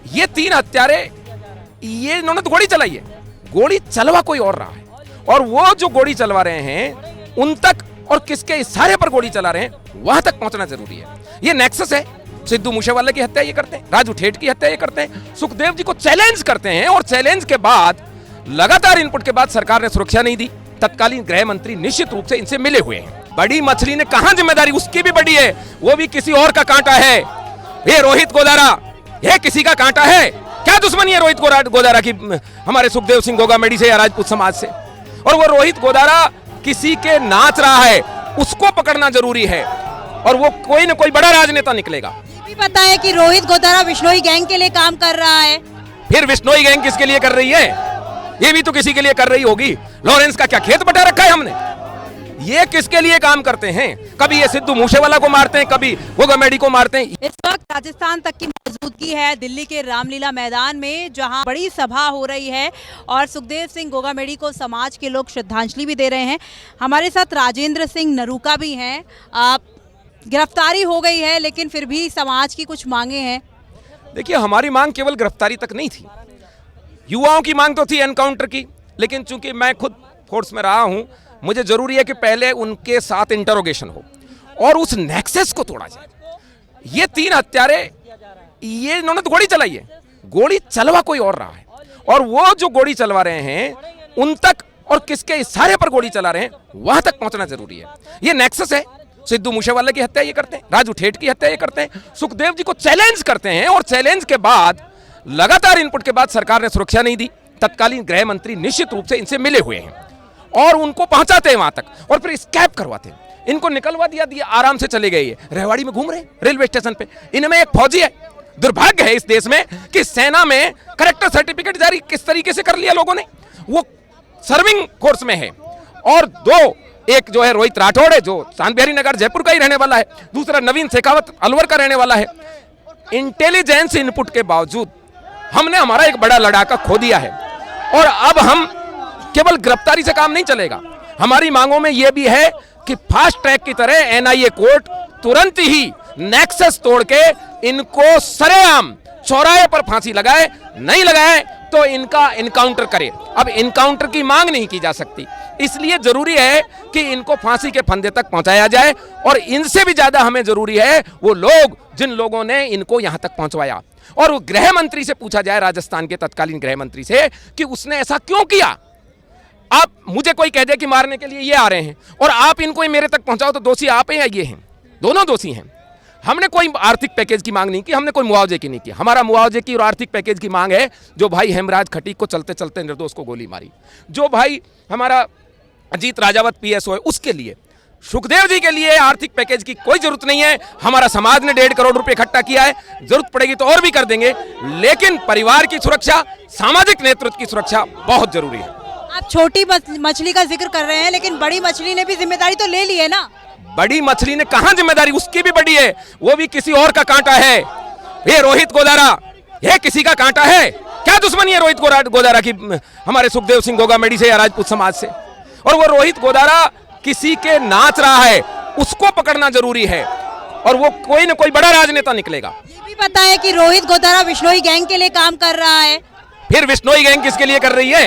ये तीन हत्यारे, ये इन्होंने तो गोली चलाई है, गोली चलवा कोई और रहा है, और वो जो गोली चलवा रहे हैं उन तक और किसके इशारे पर गोली चला रहे हैं वहां तक पहुंचना जरूरी है। ये नेक्सस है, सिद्धू मूसेवाला की हत्या ये करते हैं, राजू ठेठ की हत्या ये करते हैं, सुखदेव जी को चैलेंज करते हैं, और चैलेंज के बाद लगातार इनपुट के बाद सरकार ने सुरक्षा नहीं दी। तत्कालीन गृह मंत्री निश्चित रूप से इनसे मिले हुए हैं। बड़ी मछली ने कहां जिम्मेदारी, उसकी भी बड़ी है, वो भी किसी और का कांटा है। ये रोहित गोदारा, ये किसी का कांटा है। क्या दुश्मनी है रोहित गोदारा की हमारे सुखदेव सिंह गोगामेडी से या राजपूत समाज से? और वो रोहित गोदारा किसी के नाच रहा है, उसको पकड़ना जरूरी है, और वो कोई ना कोई बड़ा राजनेता निकलेगा। ये भी पता है कि रोहित गोदारा विश्नोई गैंग के लिए काम कर रहा है। फिर विश्नोई गैंग किसके लिए कर रही है? ये भी तो किसी के लिए कर रही होगी। लॉरेंस का क्या खेत बटा रखा है हमने? ये किसके लिए काम करते हैं? कभी ये सिद्धू मूसेवाला को मारते हैं, कभी गोगामेडी को मारते हैं। इस वक्त राजस्थान तक की मौजूदगी है दिल्ली के रामलीला मैदान में, जहां बड़ी सभा हो रही है और सुखदेव सिंह गोगामेडी को समाज के लोग श्रद्धांजलि भी दे रहे हैं। हमारे साथ राजेंद्र सिंह नरूका भी हैं। गिरफ्तारी हो गई है, लेकिन फिर भी समाज की कुछ मांगे हैं। देखिए, हमारी मांग केवल गिरफ्तारी तक नहीं थी, युवाओं की मांग तो थी एनकाउंटर की, लेकिन चूंकि मैं खुद फोर्स में रहा हूं, मुझे जरूरी है कि पहले उनके साथ इंटरोगेशन हो और उस नेक्सस को तोड़ा जाए। ये तीन हत्यारे, ये इन्होंने तो गोली चलाई है, गोली चलवा कोई और रहा है, और वो जो गोली चलवा रहे हैं उन तक और किसके इशारे पर गोली चला रहे हैं वहां तक पहुंचना जरूरी है। ये नेक्सस है, सिद्धू मूसेवाला की हत्या ये करते हैं, राजू ठेठ की हत्या ये करते हैं, सुखदेव जी को चैलेंज करते हैं, और चैलेंज के बाद लगातार इनपुट के बाद सरकार ने सुरक्षा नहीं दी। तत्कालीन गृह मंत्री निश्चित रूप से इनसे मिले हुए हैं और उनको पहुंचाते हैं वहां तक, और फिर स्कैप करवाते हैं। इनको निकलवा दिया, आराम से चले गए। ये रेवाड़ी में घूम रहे हैं, रेलवे स्टेशन पे। इनमें एक फौजी है। दुर्भाग्य है इस देश में कि सेना में करेक्टर सर्टिफिकेट जारी किस तरीके से कर लिया लोगों ने। वो सर्विंग कोर्स में है, और दो, एक जो है रोहित राठौड़ है जो चांद बिहारी नगर जयपुर का ही रहने वाला है, दूसरा नवीन शेखावत अलवर का रहने वाला है। इंटेलिजेंस इनपुट के बावजूद हमने हमारा एक बड़ा लड़ाका खो दिया है, और अब हम केवल गिरफ्तारी से काम नहीं चलेगा। हमारी मांगों में यह भी है कि फास्ट ट्रैक की तरह एनआईए कोर्ट तुरंत ही नेक्सस तोड़ के इनको सरेआम चौराहे पर फांसी लगाए, नहीं लगाए तो इनका इनकाउंटर करे। अब इनकाउंटर की मांग नहीं की जा सकती, इसलिए जरूरी है कि इनको फांसी के फंदे तक पहुंचाया जाए, और इनसे भी ज्यादा हमें जरूरी है वो लोग जिन लोगों ने इनको यहां तक पहुंचवाया। और वो गृह मंत्री से पूछा जाए, राजस्थान के तत्कालीन गृह मंत्री से, कि उसने ऐसा क्यों किया। आप मुझे कोई कह दे कि मारने के लिए ये आ रहे हैं, और आप इनको ही मेरे तक पहुंचाओ, तो दोषी आप हैं या ये हैं? दोनों दोषी हैं। हमने कोई आर्थिक पैकेज की मांग नहीं की, हमने कोई मुआवजे की नहीं की। हमारा मुआवजे की और आर्थिक पैकेज की मांग है जो भाई हेमराज खटीक को चलते चलते निर्दोष को गोली मारी, जो भाई हमारा अजीत राजावत पीएसओ है, उसके लिए। सुखदेव जी के लिए आर्थिक पैकेज की कोई जरूरत नहीं है। हमारा समाज ने 1.5 करोड़ रुपए इकट्ठा किया है, जरूरत पड़ेगी तो और भी कर देंगे, लेकिन परिवार की सुरक्षा, सामाजिक नेतृत्व की सुरक्षा बहुत जरूरी है। आप छोटी मछली का जिक्र कर रहे हैं, लेकिन बड़ी मछली ने भी जिम्मेदारी तो ले ली है ना। बड़ी मछली ने कहां जिम्मेदारी, उसकी भी बड़ी है, वो भी किसी और का कांटा है। ये रोहित गोदारा, ये किसी का कांटा है। क्या दुश्मनी है रोहित गोदारा की हमारे सुखदेव सिंह गोगामेडी से या राजपूत समाज से? और वो रोहित गोदारा किसी के नाच रहा है, उसको पकड़ना जरूरी है, और वो कोई ना कोई बड़ा राजनेता निकलेगा। ये भी पता है कि रोहित गोदारा विश्नोई गैंग के लिए काम कर रहा है। फिर विश्नोई गैंग किसके लिए कर रही है?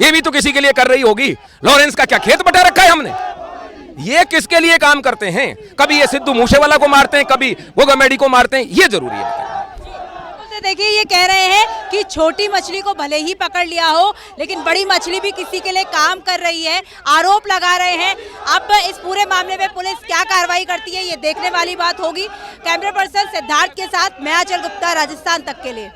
ये भी तो किसी के लिए कर रही होगी। लॉरेंस का क्या खेत बटा रखा है हमने? ये किसके लिए काम करते हैं? कभी ये सिद्धू मूसेवाला को मारते हैं, कभी गोगामेडी को मारते हैं, ये जरूरी है। देखिए, ये कह रहे हैं कि छोटी मछली को भले ही पकड़ लिया हो, लेकिन बड़ी मछली भी किसी के लिए काम कर रही है, आरोप लगा रहे हैं। अब इस पूरे मामले में पुलिस क्या कार्रवाई करती है, ये देखने वाली बात होगी। कैमरा पर्सन सिद्धार्थ के साथ मैं आंचल गुप्ता, राजस्थान तक के लिए।